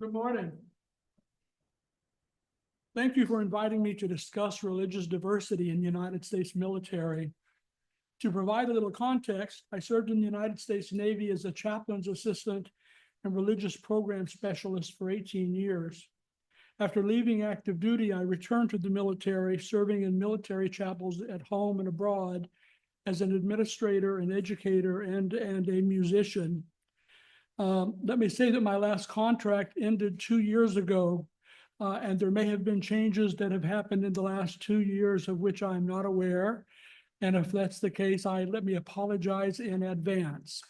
Good morning. Thank you for inviting me to discuss religious diversity in the United States military. To provide a little context, I served in the United States Navy as a chaplain's assistant and religious program specialist for 18 years. After leaving active duty, I returned to the military, serving in military chapels at home and abroad as an administrator, an educator, and a musician. Let me say that my last contract ended 2 years ago, and there may have been changes that have happened in the last 2 years of which I'm not aware. And if that's the case, let me apologize in advance.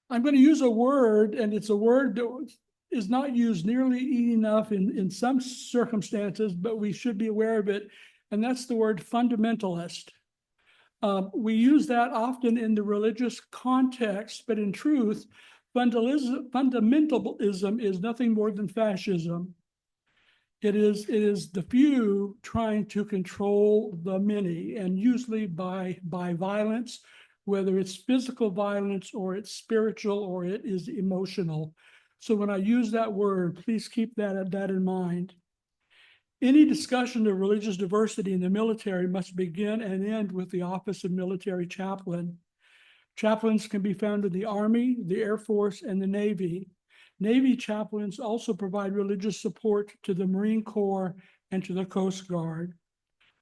I'm going to use a word, and it's a word that is not used nearly enough in some circumstances, but we should be aware of it, and that's the word fundamentalist. We use that often in the religious context, but in truth, fundamentalism is nothing more than fascism. It is the few trying to control the many, and usually by violence, whether it's physical violence or it's spiritual or it is emotional. So when I use that word, please keep that in mind. Any discussion of religious diversity in the military must begin and end with the office of military chaplain. Chaplains can be found in the Army, the Air Force, and the Navy. Navy chaplains also provide religious support to the Marine Corps and to the Coast Guard.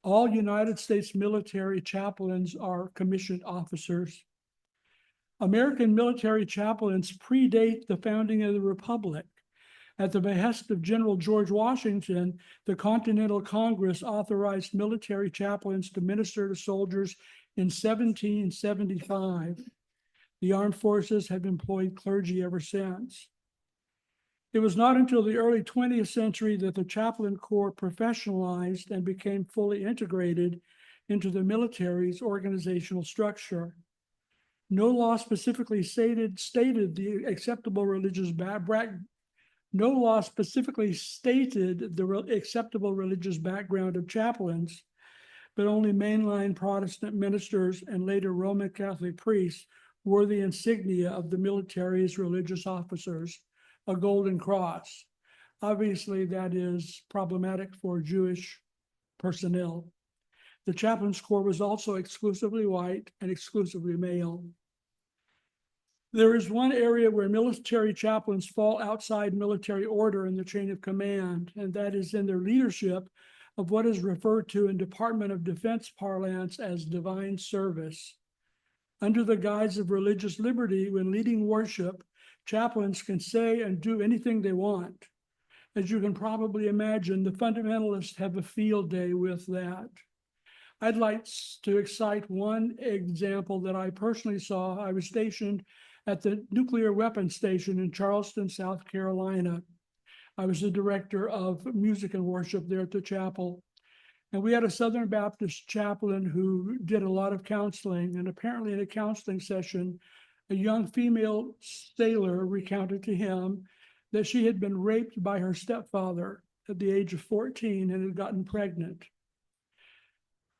All United States military chaplains are commissioned officers. American military chaplains predate the founding of the Republic. At the behest of General George Washington, the Continental Congress authorized military chaplains to minister to soldiers in 1775. The armed forces have employed clergy ever since. It was not until the early 20th century that the chaplain corps professionalized and became fully integrated into the military's organizational structure. No law specifically stated the acceptable religious background of chaplains, but only mainline Protestant ministers and later Roman Catholic priests wore the insignia of the military's religious officers, a golden cross. Obviously, that is problematic for Jewish personnel. The chaplain's corps was also exclusively white and exclusively male. There is one area where military chaplains fall outside military order in the chain of command, and that is in their leadership of what is referred to in Department of Defense parlance as divine service. Under the guise of religious liberty, when leading worship, chaplains can say and do anything they want. As you can probably imagine, the fundamentalists have a field day with that. I'd like to cite one example that I personally saw. I was stationed at the nuclear weapons station in Charleston, South Carolina. I was the director of music and worship there at the chapel. And we had a Southern Baptist chaplain who did a lot of counseling. And apparently in a counseling session, a young female sailor recounted to him that she had been raped by her stepfather at the age of 14 and had gotten pregnant.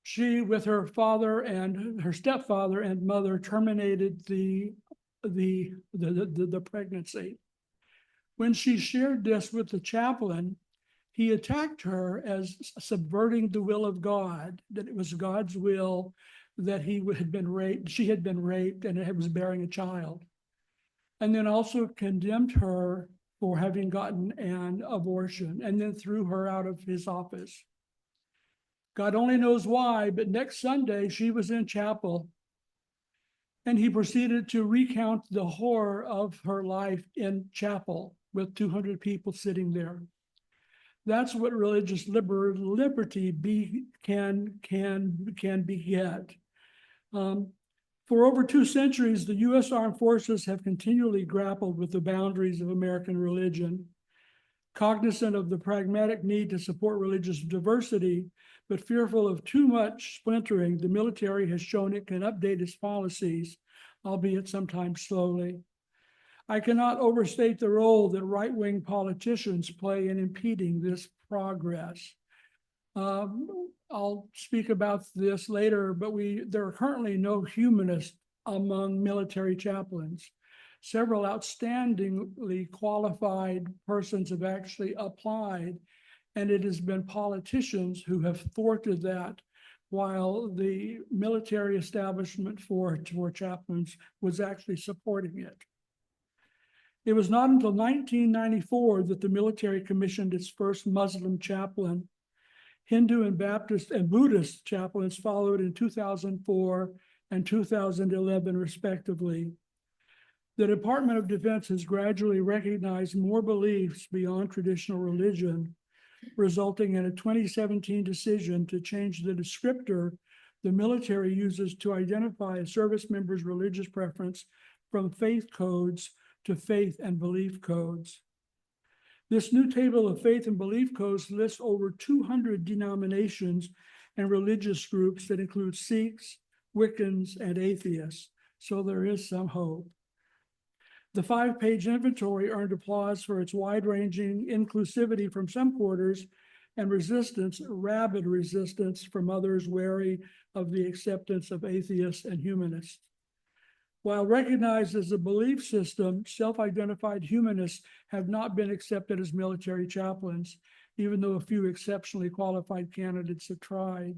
She, with her father and her stepfather and mother, terminated the pregnancy. When she shared this with the chaplain, he attacked her as subverting the will of God, that it was God's will that she had been raped and was bearing a child. And then also condemned her for having gotten an abortion and then threw her out of his office. God only knows why, but next Sunday she was in chapel and he proceeded to recount the horror of her life in chapel with 200 people sitting there. That's what religious liberty can beget. For over 2 centuries, the U.S. Armed Forces have continually grappled with the boundaries of American religion. Cognizant of the pragmatic need to support religious diversity, but fearful of too much splintering, the military has shown it can update its policies, albeit sometimes slowly. I cannot overstate the role that right-wing politicians play in impeding this progress. I'll speak about this later, but there are currently no humanists among military chaplains. Several outstandingly qualified persons have actually applied, and it has been politicians who have thwarted that, while the military establishment for chaplains was actually supporting it. It was not until 1994 that the military commissioned its first Muslim chaplain. Hindu and Baptist and Buddhist chaplains followed in 2004 and 2011, respectively. The Department of Defense has gradually recognized more beliefs beyond traditional religion, resulting in a 2017 decision to change the descriptor the military uses to identify a service member's religious preference from faith codes to faith and belief codes. This new table of faith and belief codes lists over 200 denominations and religious groups that include Sikhs, Wiccans, and atheists, so there is some hope. The 5-page inventory earned applause for its wide-ranging inclusivity from some quarters and resistance, rabid resistance from others wary of the acceptance of atheists and humanists. While recognized as a belief system, self-identified humanists have not been accepted as military chaplains, even though a few exceptionally qualified candidates have tried.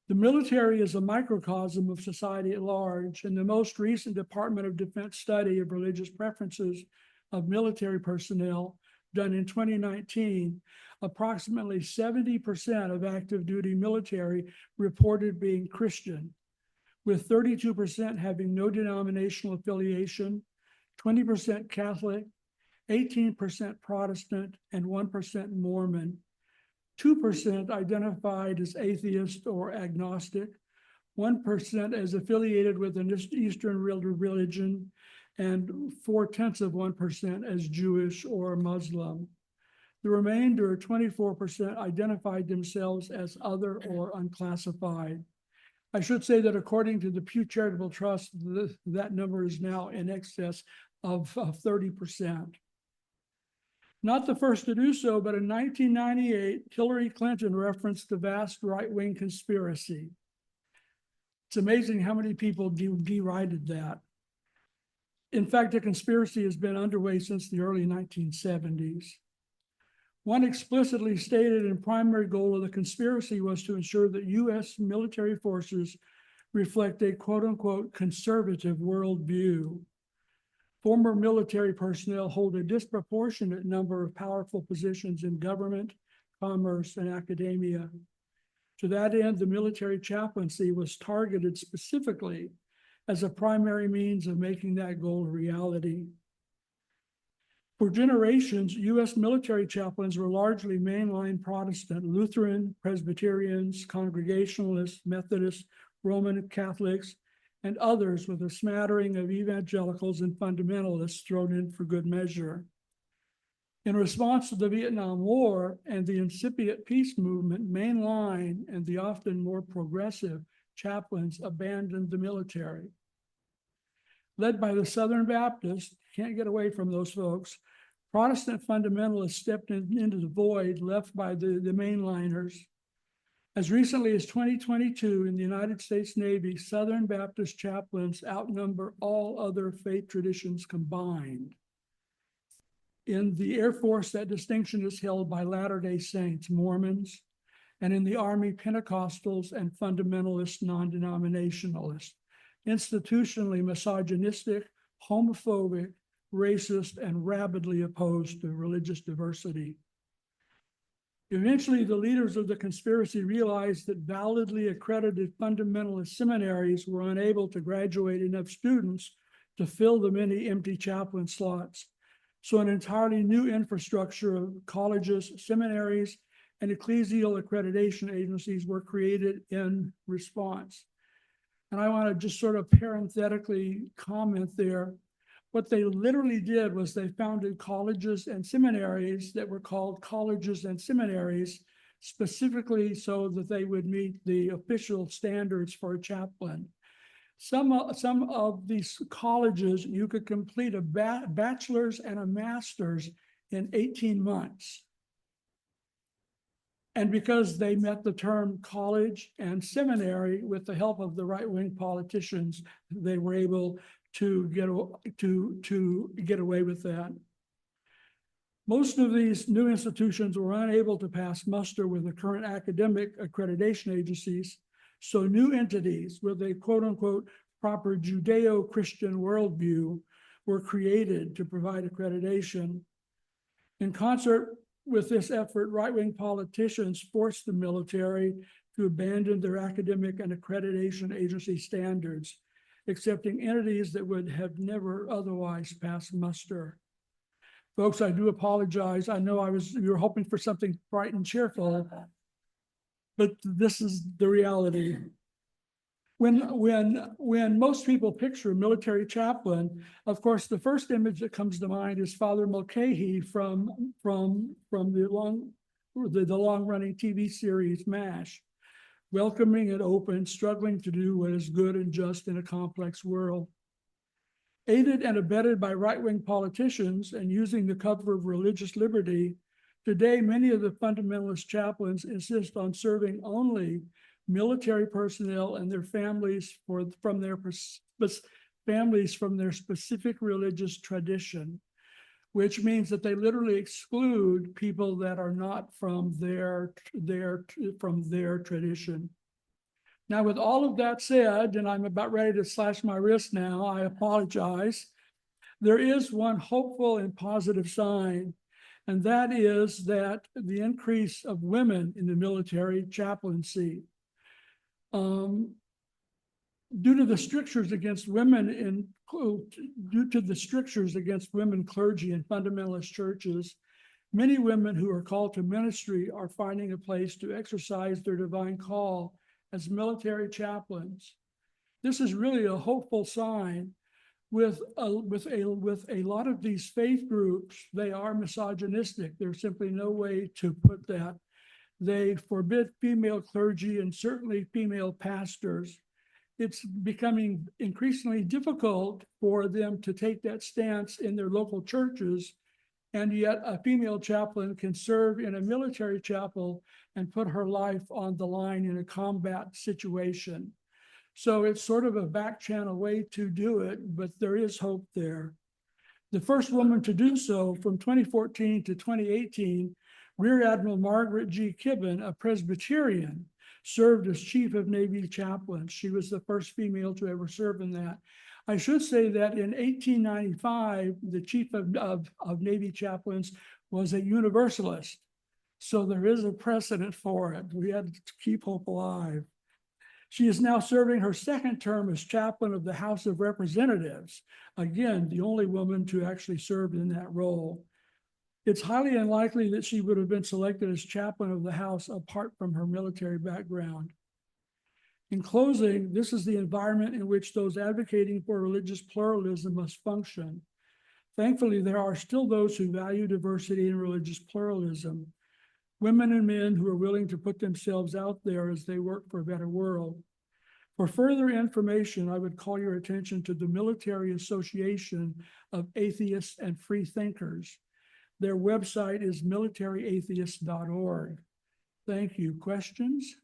The military is a microcosm of society at large, and the most recent Department of Defense study of religious preferences of military personnel, done in 2019, approximately 70% of active duty military reported being Christian, with 32% having no denominational affiliation, 20% Catholic, 18% Protestant, and 1% Mormon. 2% identified as atheist or agnostic, 1% as affiliated with an Eastern religion, and 0.4% as Jewish or Muslim. The remainder, 24%, identified themselves as other or unclassified. I should say that according to the Pew Charitable Trust, that number is now in excess of 30%. Not the first to do so, but in 1998, Hillary Clinton referenced the vast right-wing conspiracy. It's amazing how many people derided that. In fact, the conspiracy has been underway since the early 1970s. One explicitly stated and primary goal of the conspiracy was to ensure that U.S. military forces reflect a quote-unquote conservative worldview. Former military personnel hold a disproportionate number of powerful positions in government, commerce, and academia. To that end, the military chaplaincy was targeted specifically as a primary means of making that goal a reality. For generations, U.S. military chaplains were largely mainline Protestant, Lutheran, Presbyterians, Congregationalists, Methodists, Roman Catholics, and others, with a smattering of evangelicals and fundamentalists thrown in for good measure. In response to the Vietnam War and the incipient peace movement, mainline and the often more progressive chaplains abandoned the military. Led by the Southern Baptists, can't get away from those folks, Protestant fundamentalists stepped into the void left by the mainliners. As recently as 2022, in the United States Navy, Southern Baptist chaplains outnumber all other faith traditions combined. In the Air Force, that distinction is held by Latter-day Saints, Mormons, and in the Army, Pentecostals and fundamentalist non-denominationalists, institutionally misogynistic, homophobic, racist, and rabidly opposed to religious diversity. Eventually, the leaders of the conspiracy realized that validly accredited fundamentalist seminaries were unable to graduate enough students to fill the many empty chaplain slots. So an entirely new infrastructure of colleges, seminaries, and ecclesial accreditation agencies were created in response. And I want to just sort of parenthetically comment there. What they literally did was they founded colleges and seminaries that were called colleges and seminaries, specifically so that they would meet the official standards for a chaplain. Some of these colleges, you could complete a bachelor's and a master's in 18 months. And because they met the term college and seminary with the help of the right-wing politicians, they were able to get away with that. Most of these new institutions were unable to pass muster with the current academic accreditation agencies, so new entities with a quote-unquote proper Judeo-Christian worldview were created to provide accreditation. In concert with this effort, right-wing politicians forced the military to abandon their academic and accreditation agency standards, accepting entities that would have never otherwise passed muster. Folks, I do apologize. I know you were hoping for something bright and cheerful, but this is the reality. When most people picture a military chaplain, of course, the first image that comes to mind is Father Mulcahy from the long-running TV series MASH, welcoming and open, struggling to do what is good and just in a complex world. Aided and abetted by right-wing politicians and using the cover of religious liberty, today many of the fundamentalist chaplains insist on serving only military personnel and their families from their specific religious tradition, which means that they literally exclude people that are not from their tradition. Now, with all of that said, and I'm about ready to slash my wrist now, I apologize. There is one hopeful and positive sign, and that is that the increase of women in the military chaplaincy. Due to the strictures against women clergy in fundamentalist churches, many women who are called to ministry are finding a place to exercise their divine call as military chaplains. This is really a hopeful sign. With a lot of these faith groups, they are misogynistic. There's simply no way to put that. They forbid female clergy and certainly female pastors. It's becoming increasingly difficult for them to take that stance in their local churches, and yet a female chaplain can serve in a military chapel and put her life on the line in a combat situation. So it's sort of a back channel way to do it, but there is hope there. The first woman to do so from 2014 to 2018, Rear Admiral Margaret G. Kibben, a Presbyterian, served as Chief of Navy Chaplains. She was the first female to ever serve in that. I should say that in 1895, the Chief of Navy Chaplains was a Universalist. So there is a precedent for it. We had to keep hope alive. She is now serving her second term as chaplain of the House of Representatives. Again, the only woman to actually serve in that role. It's highly unlikely that she would have been selected as chaplain of the House apart from her military background. In closing, this is the environment in which those advocating for religious pluralism must function. Thankfully, there are still those who value diversity and religious pluralism. Women and men who are willing to put themselves out there as they work for a better world. For further information, I would call your attention to the Military Association of Atheists and Free Thinkers. Their website is militaryatheist.org. Thank you. Questions?